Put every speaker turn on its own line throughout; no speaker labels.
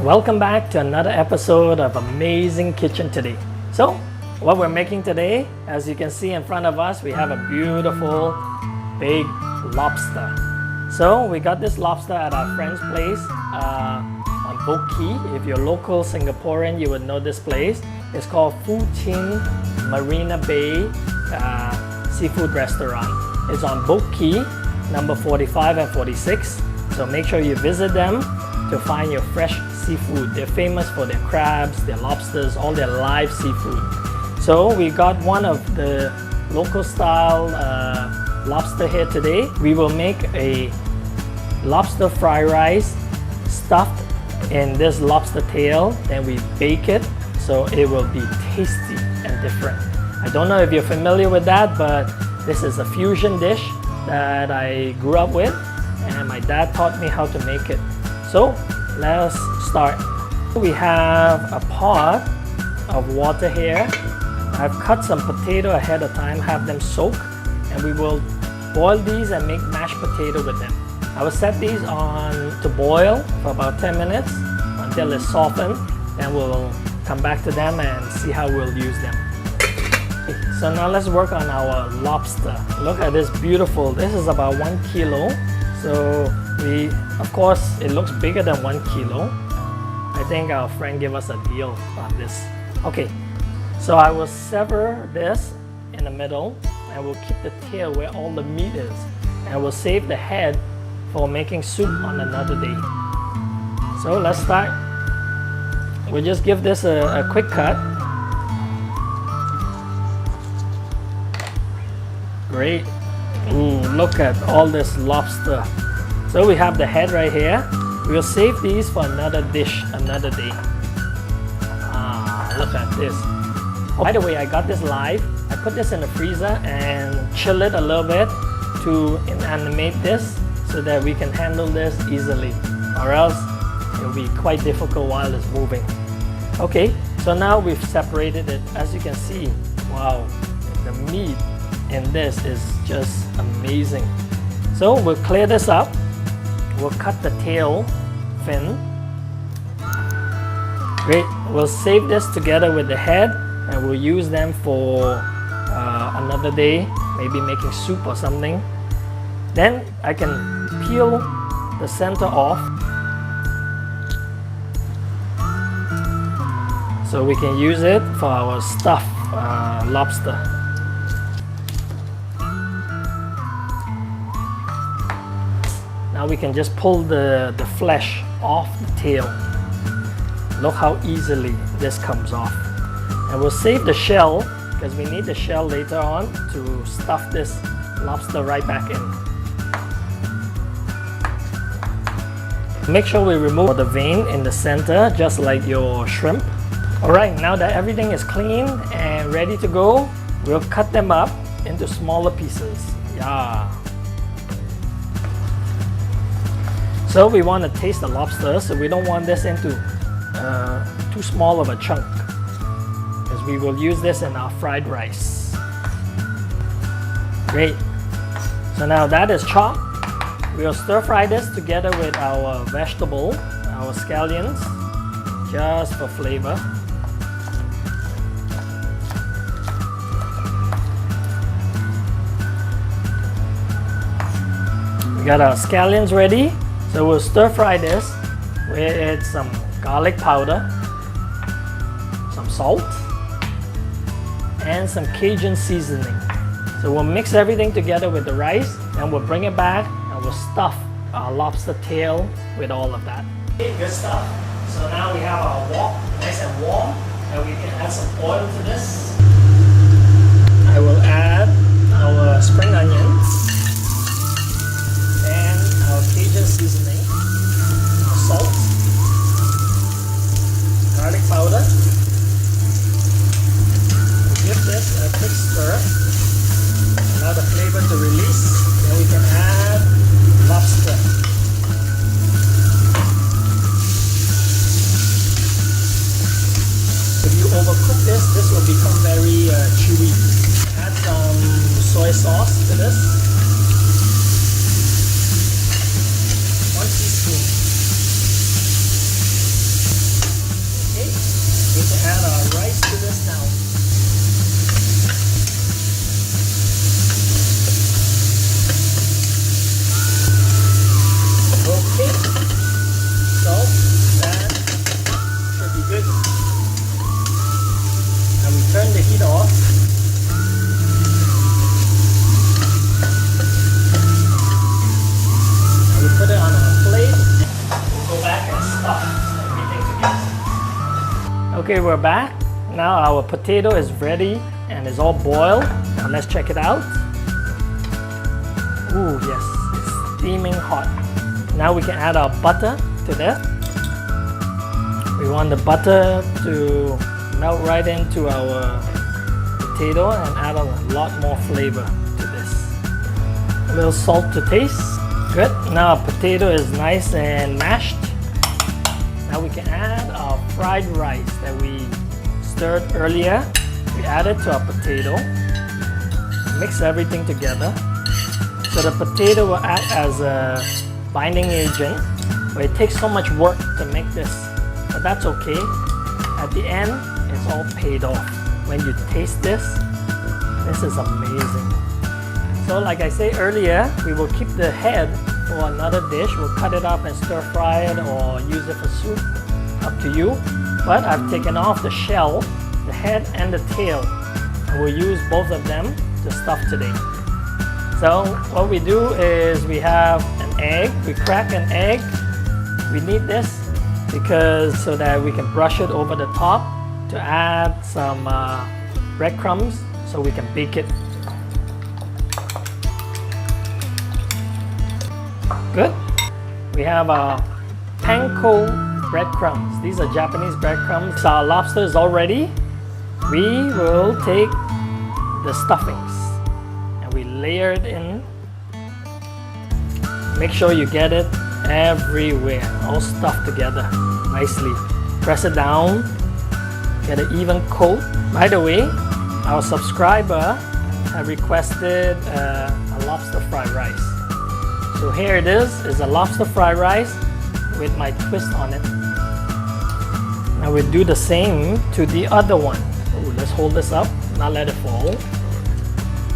Welcome back to another episode of Amazing Kitchen today. So, what we're making today, as you can see in front of us, we have a beautiful big lobster. So, we got this lobster at our friend's place on Quay. If you're local Singaporean, you would know this place. It's called FuQing Marina Bay Seafood Restaurant. It's on Quay, number 45 and 46. So make sure you visit them to find your fresh seafood. They're famous for their crabs, their lobsters, all their live seafood. So we got one of the local style lobster here today. We will make a lobster fried rice stuffed in this lobster tail. Then we bake it so it will be tasty and different. I don't know if you're familiar with that, but this is a fusion dish that I grew up with, and my dad taught me how to make it. So let's start. We have a pot of water here. I've cut some potato ahead of time, have them soak, and we will boil these and make mashed potato with them. I will set these on to boil for about 10 minutes until it's softened. Then we'll come back to them and see how we'll use them. Okay, so now let's work on our lobster. Look at this beautiful, this is about 1 kilo. So of course, it looks bigger than 1 kilo. I think our friend gave us a deal on this. Okay, so I will sever this in the middle and we'll keep the tail where all the meat is. And we'll save the head for making soup on another day. So let's start. We'll just give this a quick cut. Great. Ooh, look at all this lobster. So we have the head right here. We'll save these for another dish, another day. Look at this. Oh, by the way, I got this live. I put this in the freezer and chill it a little bit to animate this so that we can handle this easily. Or else it'll be quite difficult while it's moving. Okay, so now we've separated it. As you can see, wow, the meat in this is just amazing. So we'll clear this up. We'll cut the tail fin. Great. We'll save this together with the head and we'll use them for another day, maybe making soup or something. Then I can peel the center off so we can use it for our stuffed lobster. Now we can just pull the flesh off the tail. Look how easily this comes off. And we'll save the shell because we need the shell later on to stuff this lobster right back in. Make sure we remove the vein in the center, just like your shrimp. Alright, now that everything is clean and ready to go, we'll cut them up into smaller pieces. Yeah. So we want to taste the lobster, so we don't want this into too small of a chunk, because we will use this in our fried rice. Great. So now that is chopped, we'll stir fry this together with our vegetable, our scallions, just for flavor. We got our scallions ready. So we'll stir fry this with some garlic powder, some salt, and some Cajun seasoning. So we'll mix everything together with the rice and we'll bring it back and we'll stuff our lobster tail with all of that. Okay, good stuff. So now we have our wok nice and warm and we can add some oil to this. I will add our spring onions. Cajun seasoning, salt, garlic powder. We'll give this a quick stir. Allow the flavor to release. Then we can add lobster. If you overcook this will become very chewy. Add some soy sauce to this. put it on a plate. Go back and stuff everything together. Okay, we're back. Now our potato is ready and is all boiled. Now let's check it out. Ooh, yes, it's steaming hot. Now we can add our butter to this. We want the butter to melt right into our potato and add a lot more flavor to this. A little salt to taste. Good. Now our potato is nice and mashed. Now we can add our fried rice that we stirred earlier. We add it to our potato. Mix everything together. So the potato will act as a binding agent, but it takes so much work to make this. But that's okay. At the end, it's all paid off. When you taste this is amazing. So like I said earlier, we will keep the head for another dish. We'll cut it up and stir fry it or use it for soup, up to you. But I've taken off the shell, the head and the tail. And we'll use both of them to stuff today. So what we do is we have an egg, we crack an egg. We need this because so that we can brush it over the top to add some breadcrumbs so we can bake it. Good. We have our panko breadcrumbs. These are Japanese breadcrumbs. So our lobster is all ready. We will take the stuffings and we layer it in. Make sure you get it everywhere, all stuffed together nicely. Press it down, get an even coat. By the way, our subscriber had requested a lobster fried rice. So here it is a lobster fried rice with my twist on it. Now we do the same to the other one. Ooh, let's hold this up, not let it fall.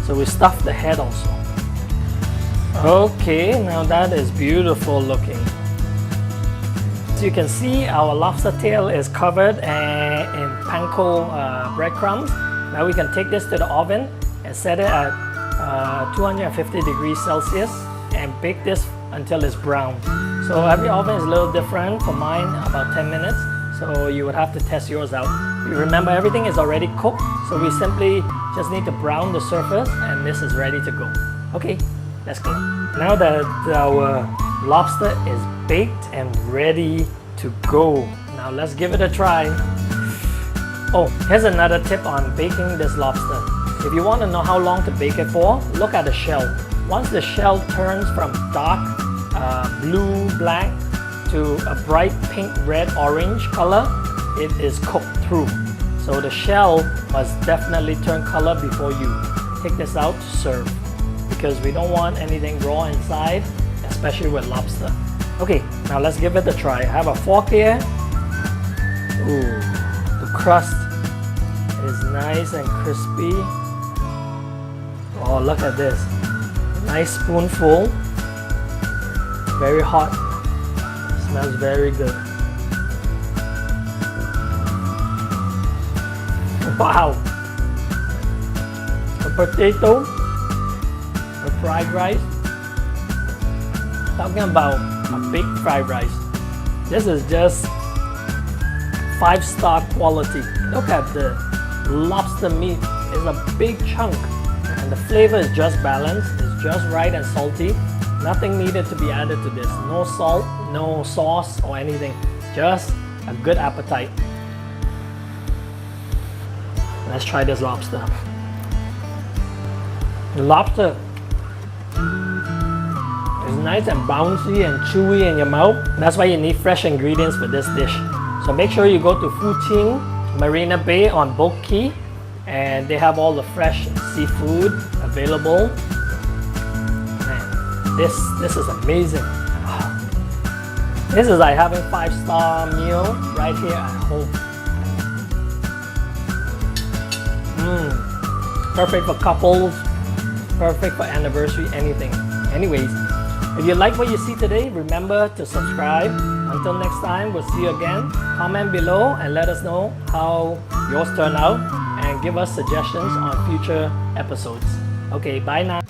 So we stuff the head also. Okay, now that is beautiful looking. As you can see, our lobster tail is covered in panko breadcrumbs. Now we can take this to the oven and set it at 250 degrees Celsius and bake this until it's brown. So every oven is a little different. For mine, about 10 minutes. So you would have to test yours out. Remember, everything is already cooked. So we simply just need to brown the surface and this is ready to go. Okay, let's go. Now that our lobster is baked and ready to go. Now let's give it a try. Oh, here's another tip on baking this lobster. If you want to know how long to bake it for, look at the shell. Once the shell turns from dark blue, black to a bright pink, red, orange color, it is cooked through. So the shell must definitely turn color before you take this out to serve, because we don't want anything raw inside, especially with lobster. Okay, now let's give it a try. I have a fork here. Ooh, the crust is nice and crispy. Oh, look at this. Nice spoonful. Very hot. Smells very good. Wow. The potato, the fried rice. Talking about a big fried rice. This is just 5-star quality. Look at the lobster meat. It's a big chunk. And the flavor is just balanced. It's just right and salty. Nothing needed to be added to this. No salt, no sauce or anything. Just a good appetite. Let's try this lobster. The lobster is nice and bouncy and chewy in your mouth. That's why you need fresh ingredients for this dish. So make sure you go to FuQing, Marina Bay on boat Quay, and they have all the fresh seafood available. Man, this is amazing. This is like having 5-star meal right here at home. Perfect for couples, perfect for anniversary, anything. Anyways, if you like what you see today, remember to subscribe. Until next time, we'll see you again. Comment below and let us know how yours turned out and give us suggestions on future episodes. Okay, bye now.